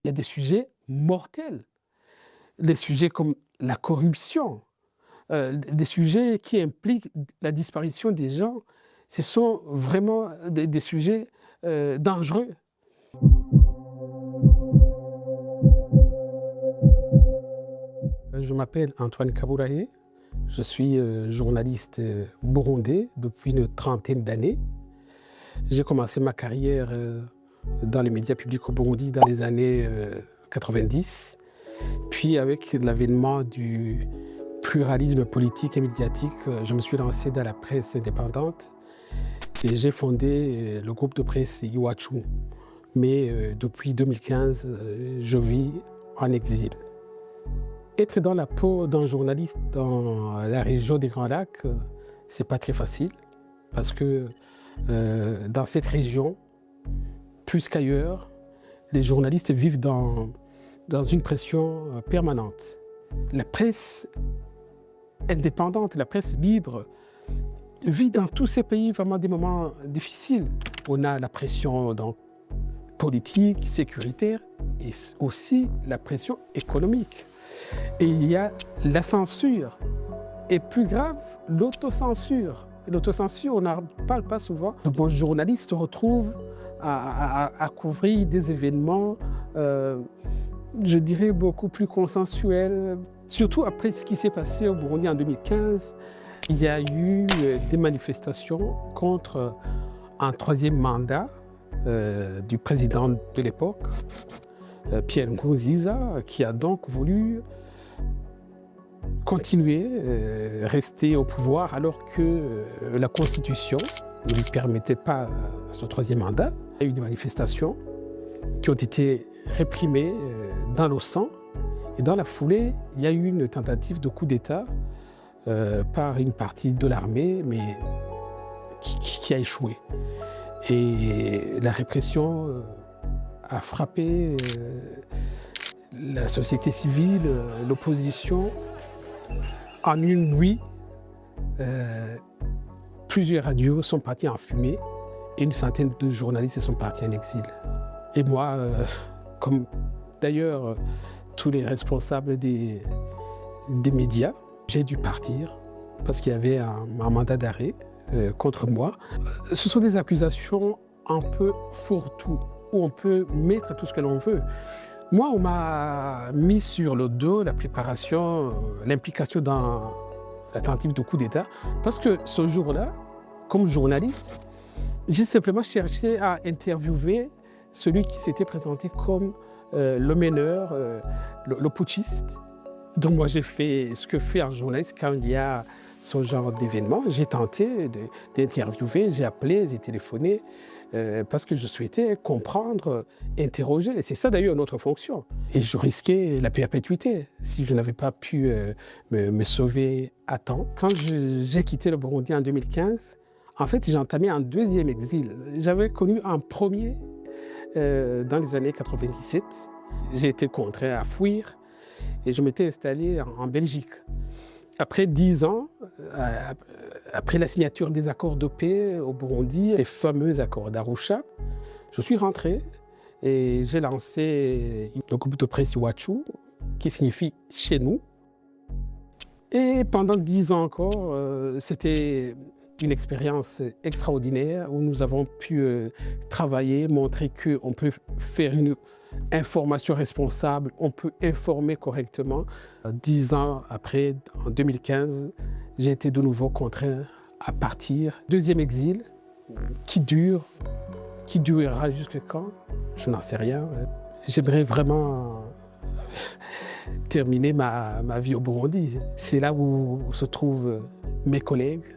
Il y a des sujets mortels, des sujets comme la corruption, des sujets qui impliquent la disparition des gens. Ce sont vraiment des sujets dangereux. Je m'appelle Antoine Kabouraye, je suis journaliste burundais depuis une trentaine d'années. J'ai commencé ma carrière dans les médias publics au Burundi dans les années 90. Puis avec l'avènement du pluralisme politique et médiatique, je me suis lancé dans la presse indépendante et j'ai fondé le groupe de presse Iwachu. Mais depuis 2015, je vis en exil. Être dans la peau d'un journaliste dans la région des Grands Lacs, c'est pas très facile parce que dans cette région, plus qu'ailleurs, les journalistes vivent dans une pression permanente. La presse indépendante, la presse libre, vit dans tous ces pays vraiment des moments difficiles. On a la pression politique, sécuritaire et aussi la pression économique. Et il y a la censure. Et plus grave, l'autocensure. L'autocensure, on n'en parle pas souvent. De bons journalistes se retrouvent à couvrir des événements, je dirais, beaucoup plus consensuels. Surtout après ce qui s'est passé au Burundi en 2015, il y a eu des manifestations contre un troisième mandat du président de l'époque, Pierre Nkurunziza, qui a donc voulu continuer, rester au pouvoir alors que la Constitution ne lui permettait pas ce troisième mandat. Il y a eu des manifestations qui ont été réprimées dans le sang. Et dans la foulée, il y a eu une tentative de coup d'État par une partie de l'armée, mais qui a échoué. Et la répression a frappé la société civile, l'opposition. En une nuit, plusieurs radios sont parties en fumée et une centaine de journalistes sont partis en exil. Et moi, comme d'ailleurs tous les responsables des médias, j'ai dû partir parce qu'il y avait un mandat d'arrêt contre moi. Ce sont des accusations un peu fourre-tout, où on peut mettre tout ce que l'on veut. Moi, on m'a mis sur le dos la préparation, l'implication dans la tentative de coup d'État, parce que ce jour-là, comme journaliste, j'ai simplement cherché à interviewer celui qui s'était présenté comme le meneur, le putschiste. Donc moi, j'ai fait ce que fait un journaliste quand il y a ce genre d'événement. J'ai tenté d'interviewer, j'ai appelé, j'ai téléphoné, parce que je souhaitais comprendre, interroger. Et c'est ça d'ailleurs notre fonction. Et je risquais la perpétuité si je n'avais pas pu me sauver à temps. Quand j'ai quitté le Burundi en 2015, en fait, j'ai entamé un deuxième exil. J'avais connu un premier dans les années 97. J'ai été contraint à fuir et je m'étais installé en Belgique. Après 10 ans, après la signature des accords de paix au Burundi, les fameux accords d'Arusha, je suis rentré et j'ai lancé le groupe de presse Iwachu, qui signifie « chez nous ». Et pendant 10 ans encore, c'était une expérience extraordinaire où nous avons pu travailler, montrer qu'on peut faire une information responsable, on peut informer correctement. 10 ans après, en 2015, j'ai été de nouveau contraint à partir. Deuxième exil qui durera jusqu'à quand? Je n'en sais rien. J'aimerais vraiment terminer ma vie au Burundi. C'est là où se trouvent mes collègues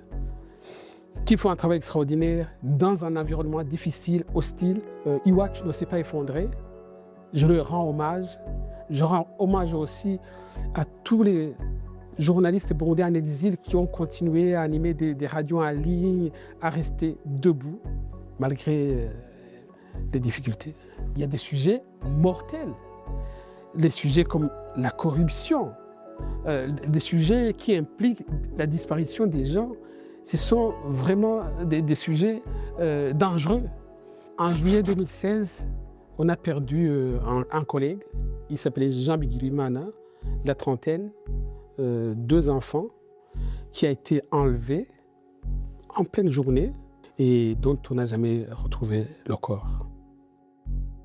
qui font un travail extraordinaire dans un environnement difficile, hostile. Iwachu ne s'est pas effondré. Je leur rends hommage. Je rends hommage aussi à tous les journalistes burundais en exil qui ont continué à animer des radios en ligne, à rester debout malgré les difficultés. Il y a des sujets mortels, des sujets comme la corruption, des sujets qui impliquent la disparition des gens. Ce sont vraiment des sujets dangereux. En juillet 2016, On a perdu un collègue, il s'appelait Jean Bigirimana, la trentaine, 2 enfants, qui a été enlevé en pleine journée et dont on n'a jamais retrouvé le corps.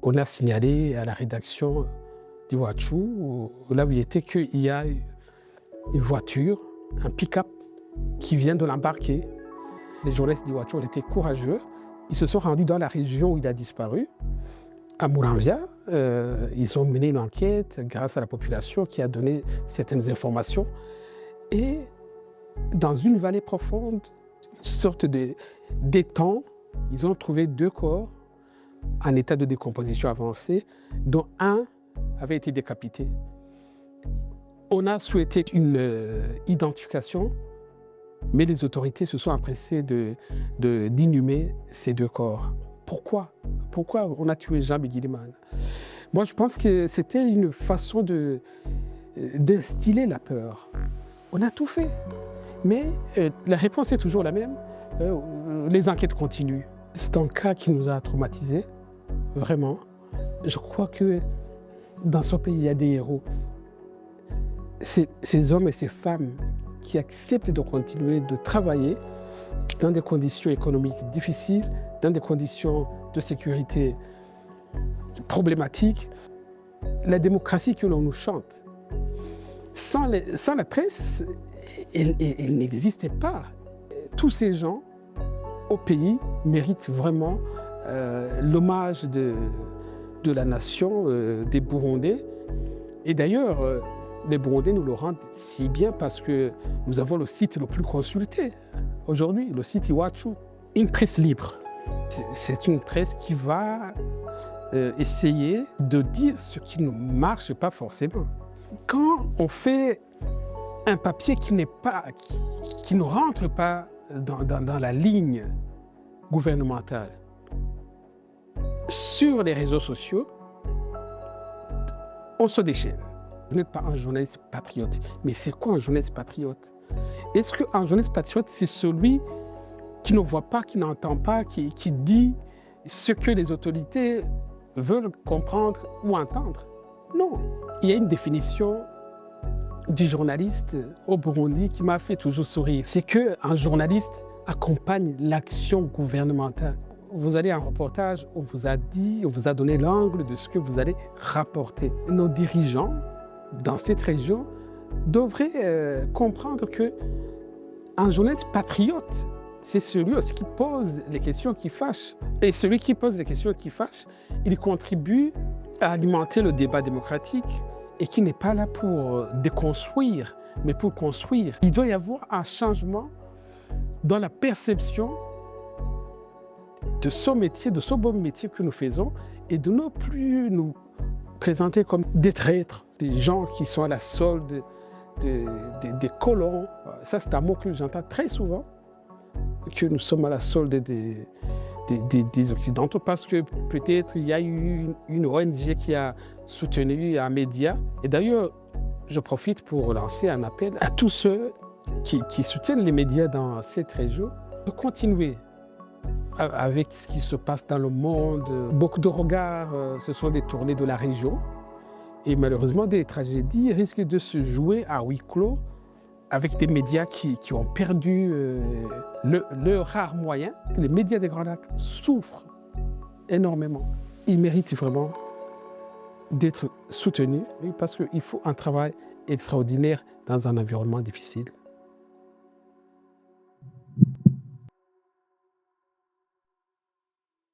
On a signalé à la rédaction d'Iwachu, là où il était, qu'il y a une voiture, un pick-up, qui vient de l'embarquer. Les journalistes d'Iwachu ont été courageux. Ils se sont rendus dans la région où il a disparu, à Muramvya. Ils ont mené une enquête grâce à la population qui a donné certaines informations. Et dans une vallée profonde, une sorte d'étang, ils ont trouvé 2 corps en état de décomposition avancée, dont un avait été décapité. On a souhaité une identification, mais les autorités se sont empressées d'inhumer ces 2 corps. Pourquoi on a tué Jean Bigirimana? Moi, je pense que c'était une façon d'instiller la peur. On a tout fait, mais la réponse est toujours la même. Les enquêtes continuent. C'est un cas qui nous a traumatisés, vraiment. Je crois que dans ce pays, il y a des héros. Ces hommes et ces femmes qui acceptent de continuer de travailler dans des conditions économiques difficiles, dans des conditions de sécurité problématiques. La démocratie que l'on nous chante, sans la presse, elle n'existait pas. Tous ces gens au pays méritent vraiment l'hommage de la nation, des Burundais. Et d'ailleurs, les Burundais nous le rendent si bien parce que nous avons le site le plus consulté aujourd'hui, le site Iwachu. Une presse libre, c'est une presse qui va essayer de dire ce qui ne marche pas forcément. Quand on fait un papier qui ne rentre pas dans la ligne gouvernementale, sur les réseaux sociaux, on se déchaîne. Vous n'êtes pas un journaliste patriote. Mais c'est quoi un journaliste patriote? Est-ce qu'un journaliste patriote, c'est celui qui ne voit pas, qui n'entend pas, qui dit ce que les autorités veulent comprendre ou entendre? Non. Il y a une définition du journaliste au Burundi qui m'a fait toujours sourire. C'est qu'un journaliste accompagne l'action gouvernementale. Vous allez à un reportage, on vous a donné l'angle de ce que vous allez rapporter. Nos dirigeants dans cette région devraient comprendre qu'un journaliste patriote, c'est celui aussi qui pose les questions qui fâchent. Et celui qui pose les questions qui fâchent, il contribue à alimenter le débat démocratique et qui n'est pas là pour déconstruire, mais pour construire. Il doit y avoir un changement dans la perception de ce métier, de ce beau métier que nous faisons, et de ne plus nous présenter comme des traîtres, des gens qui sont à la solde des colons. Ça, c'est un mot que j'entends très souvent, que nous sommes à la solde des Occidentaux, parce que peut-être il y a eu une ONG qui a soutenu un média. Et d'ailleurs, je profite pour lancer un appel à tous ceux qui soutiennent les médias dans cette région de continuer avec ce qui se passe dans le monde. Beaucoup de regards se sont détournés de la région et malheureusement des tragédies risquent de se jouer à huis clos avec des médias qui ont perdu leur rare moyen. Les médias des Grands Lacs souffrent énormément. Ils méritent vraiment d'être soutenus parce qu'il faut un travail extraordinaire dans un environnement difficile.